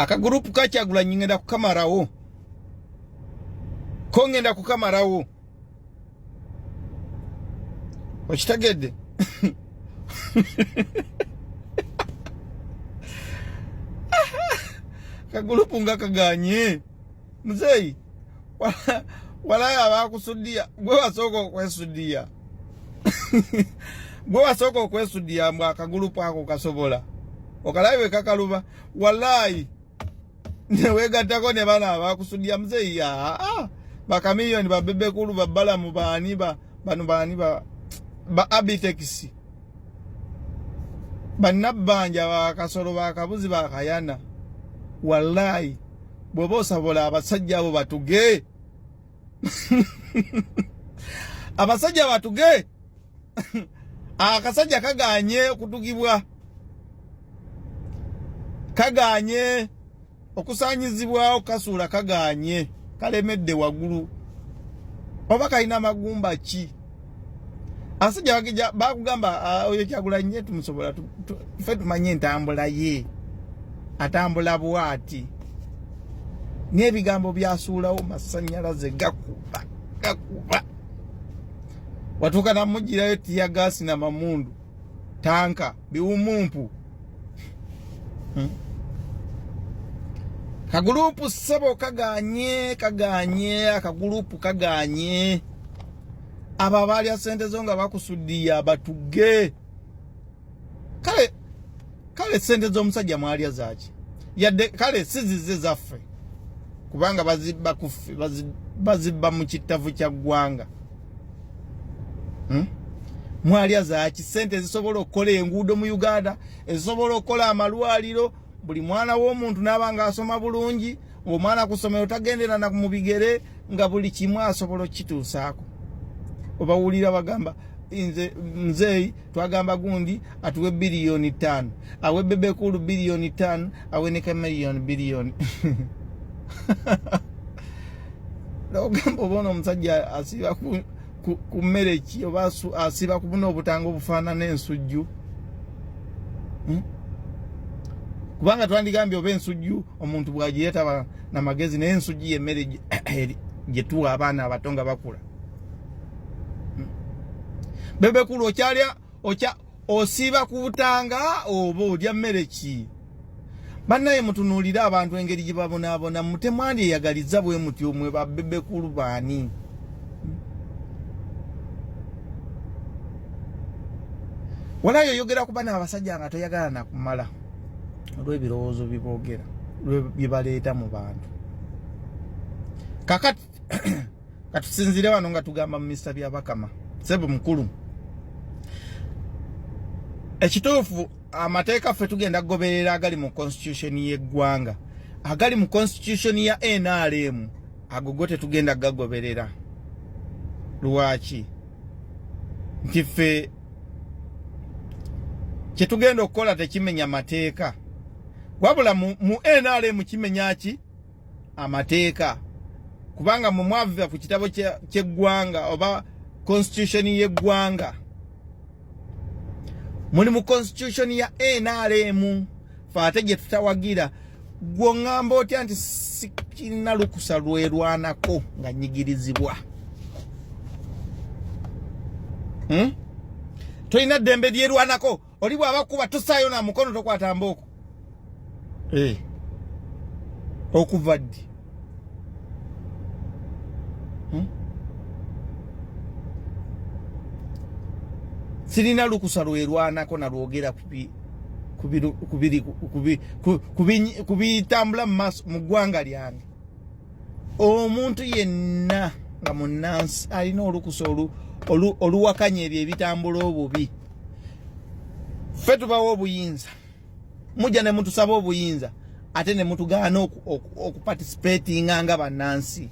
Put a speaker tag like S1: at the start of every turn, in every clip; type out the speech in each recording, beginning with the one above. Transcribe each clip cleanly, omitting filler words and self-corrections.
S1: Akagurupu kakyagula ngenda kukamarawo. Ko ngenda kukamarawo. Okitegedde? Kagurupu nga kaganye. Muzeyi. Wala abakusudia. Gwe wasoko okwesudia. Gwe wasoko okwesudia mbwa akagurupu ako kasobola. Okalawe kakaluba. Wallahi. Newegattako ne bana abakusudia muzeyi ya. Bakamiliyoni babebe kulu babala mu baani bano baani ba Abitex. Banabanja bakasolo bakabuzi bakayana. Wallahi bwobosa bola abasajja abo batuge. Abasajja batuge. Akasajja kaganye okutugibwa. Kaganye okusanyizibwa okasula kaganye. Kalemedde wagulu. Oba kalina magumba ki? Asajja bakija bakugamba oyo Kyagulanyi tumusobola tufe tumanye entambula ye. Atambula bwati. N'ebigambo byasuulawo masanyalaze gakuba. Watuka na mujirayo tiya gasi na mamundu. Tanka biwumumpu. Kagurupu sabo kaganye akagurupu kaganye. Ababali ya sente zonga bakusudia batuge. Kale sente zo musajja mwali azachi. Yadde kale sizize zaffe. Kubanga bazibba kufi bazibba mu kitavu kya gwanga. Mwali azachi sente zisobola okukola enguudo mu Uganda, ezisobola okukola amalwaliro, buli mwana w'omuntu nabanga asoma bulungi, omwana kusomero tagendera na kumubigere nga buli kimwe asobola kituusaako. Obawulira bagamba nzeyi twagamba gundi atuwe biliyoni 5 awe bebe kulu biliyoni 5 awe ne kamiliyoni biliyoni. Logamba bona omusajja asiba ku mereki oba asiba kubuna obutanga obufana n'ensujju. Kubanga twandigambye oba ensujju omuntu bwagiyeta na magezi n'ensujju y'emmere gye tuwa abaana abatonga bakula. Bebe kulu okyalya osiba kubutanga oba olya mmere ki? Bannaye mutunuulira abantu engeri gye babonaabona mutemwandi eyagaliza bwe muti omwe ba bebe kulu baani. Walayo yogera ku bana abasajja nga toyagala na kumala. Olw'ebirowoozo biboogera, bibaleeta mu bantu. Kakati katusinzire wano nga tugamba Mr. Byabakama. Sebo mukulu. Ekituufu amateeka ffe tugenda goberera agali mu constitution y'eggwanga. Agali mu constitution ya NRM agogote tugenda gagoberera. Lwaki? Nti ffe kye tugenda okukola tekimenya mateeka. Wabula mu NRM kimenya ki? Amateeka. Kubanga mu mwaviva ku kitabo ky'eggwanga oba constitution y'eggwanga. Muli mu constitution ya NRM fate gye tutawagira gwongamba otya nti sikina lukusa lwerwanako nga nyigirizibwa. Toyina ddembe lyerwanako oli bw'aba kuba tosaayo na mukono tokwata mbooko. Okuva ddi? Sirina lukusa lwerwanako na lwogera kubitambula mu ggwanga lyange. Omuntu yenna nga munnansi alina olukusa oluwakanya ebyo ebitambula obubi. Ffe tubawo obuyinza. Mujja ne mutusaba obuyinza ate ne mutugaana okuparticipatinga nga bannansi.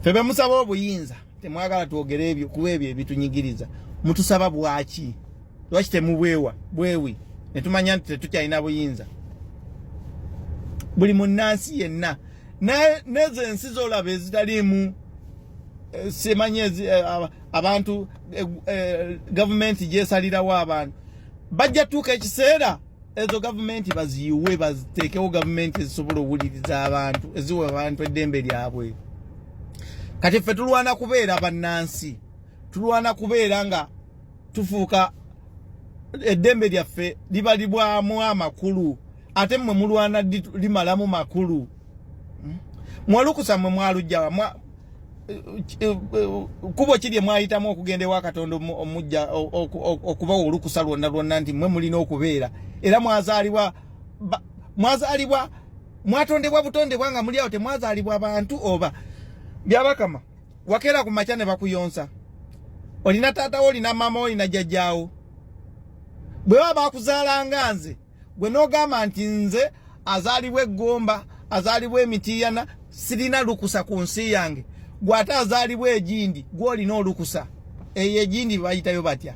S1: Febe musaba obuyinza temwagala twogere ebyo kuba ebyo ebitunyigiriza. Mutusaba bwaki? Lwaki temubwewa bwewi ne tumanya nti tetukyalina buyinza? Buli munnansi yenna nezo ensi z'olaba ezitaliimu semanye abantu gavumenti gyesalirawo abantu bajja tuuka ekiseera ezo gavumenti baziyiwe baziteekewo gavumenti ezisobola okuwuliriza abantu eziwa abantu eddembe lyabwe. Kati ffe tulwana kubeera bannansi, tulwana kubeera nga tufuuka eddembe lyaffe libalibwamu amakulu ate mmwe mulwana limalamu makulu. Mwalukusa mmwe mwalujja kubo kiri mwayitamu okugenda ewa Katonda omujja okubawa olukusa lwonna nti mmwe mulina okubeera era mwazaalibwa mwatondebwa butondebwa nga muli awo temwazaalibwa abantu oba byabakama wakeera ku makya ne bakuyonsa. Olina taata wo, olina maama wo, olina jjajjaawo. Bwe baba bakuzaalanga nze gwe n'ogamba nti nze azaalibwa Egomba, azaalibwa Emitiiyana, sirina lukusa ku nsi yange. Gwate azaalibwa Egindi gw'olina olukusa. Eyo Egindi bayitayo batya?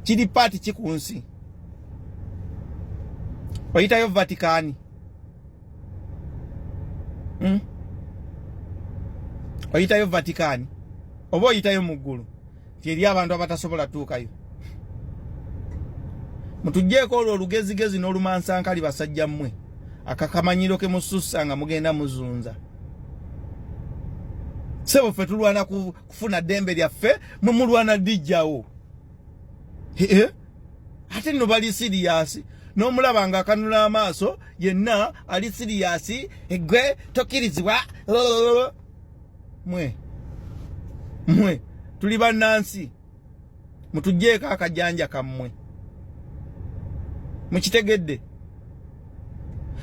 S1: Kiri paati ki ku nsi? Oyitayo Vatican. Oyitayo Vatican. Oba oyitayo mu ggulu. Eri abantu abatasobola tuukayo. Mutujjeeko olwo olugezigezi n'olumansankali basajja mmwe. Akakamanyiro ke musussa nga mugenda muzunza. Sebo ffe tulwana kufuna ddembe lyaffe, mwe mulwana lijjawo. Ate nno bali siriyasi. N'omulaba nga akanula amaaso yenna ali siriyasi, eggwe tokkirizibwa. Mwe tuli bannansi, mutujjeeko akajanja kammwe. Mukitegedde?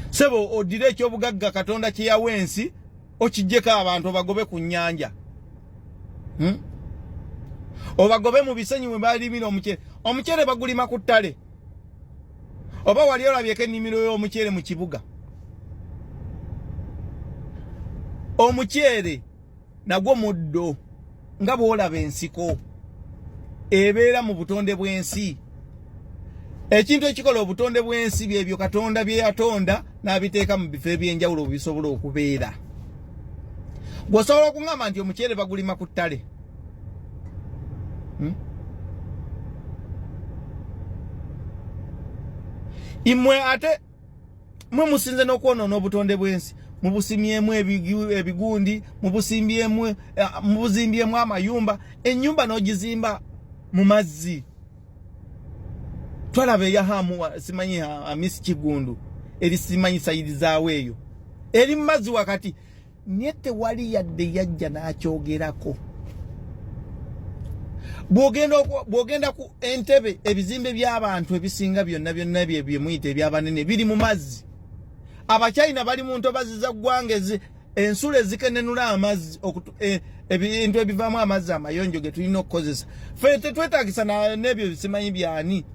S1: Sebo odire ekyobugagga Katonda kye yawa ensi okijjeko abantu obagobe ku nnyanja. Obagobe mu bisenyi mwe balimira omuceere. Omuceere bagulima ku ttale. Oba wali olabyeko ennimiro y'omuceere mu kibuga. Omuceere nagwo muddo nga bw'olaba ensiko ebeera mu butonde bw'ensi. Ekintu ekikola obutonde bw'ensi byebyo Katonda bye yatonda n'abiteeka mu bifo eby'enjawulo bisobola okubeera. Gwosobola okuŋŋamba nti omuceere bagulima ku ttale. Imwe ate mwe musinze n'okwonoona obutonde bw'ensi. Mubusimyemu ebigundi, mubuzimbyemu amayumba, ennyumba n'ogizimba mu mazzi. Twalaba eyahamu simanyi Hamisi Kigundu eri simanyi sayidi zaawe eyo eri mu mazzi wakati naye tewali yadde yajja n'akyogerako. Bw'ogenda ku Entebbe ebizimbe by'abantu ebisinga byonna bye muyita ebyabanene biri mu mazzi. Abachina bali mu ntobazi za ggwanga ensula ezikenenula amazzi ebintu ebivaamu amazzi amayonjo ge tulina okukozesa. Ffe tetwetaagisa n'ebyo bisimanyi byani.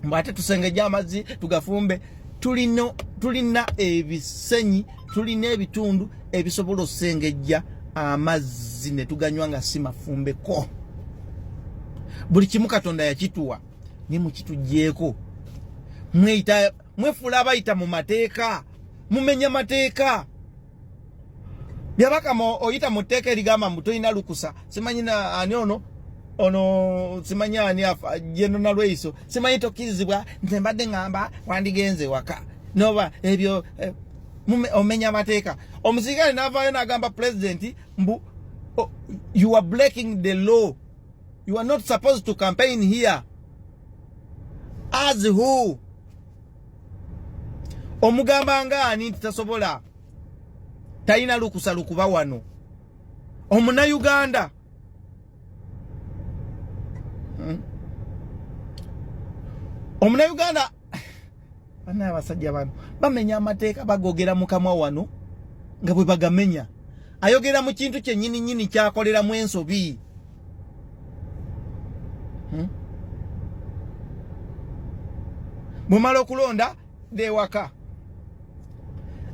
S1: Mbate tusengejja amazzi tugafumbe. Tulina ebisenyi, tulina ebitundu ebisobola osengejja amazzi ne tuganywa nga si mafumbeko. Buli kimu Katonda yakituwa ne mukitujjeeko. Mwefuula abayita mu mateeka, mumenya mateeka. Byabakama oyita mu tteeka erigamba mbu tolina lukusa. Simanyi ani ono simanyi ani afa jeno na lweiso. Simanyi tokkirizibwa nze mbadde ngamba wandigenze waka. Noba ebyo omenya mateeka. Omusirikale n'avaayo n'agamba president mbu you are breaking the law. You are not supposed to campaign here. As who? Omugamba ngani tasobola. Talina lukusa lukuba wano. Omuna Uganda. Omuna Uganda. Bana abasajja bano bamenya amateeka bagogera mukamwa wano nga bwe bagamenya. Ayogera mu kintu kye nyini kyakolera mu ensobi. Bumala okulonda dewaka.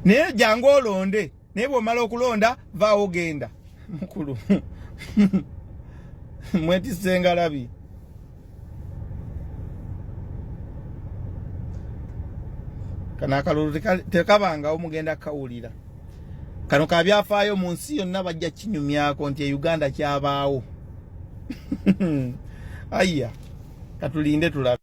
S1: Naye jangu olonde. Naye bw'omala okulonda vaawo genda. Mukulu. Mwetisse ngalabi. Kana akalulu tekabanga omugenda kawulira. Kano kabyafaayo mu nsi yonna bajja kinyumyako nti Uganda kyabaawo. Aya katulinde tulabe.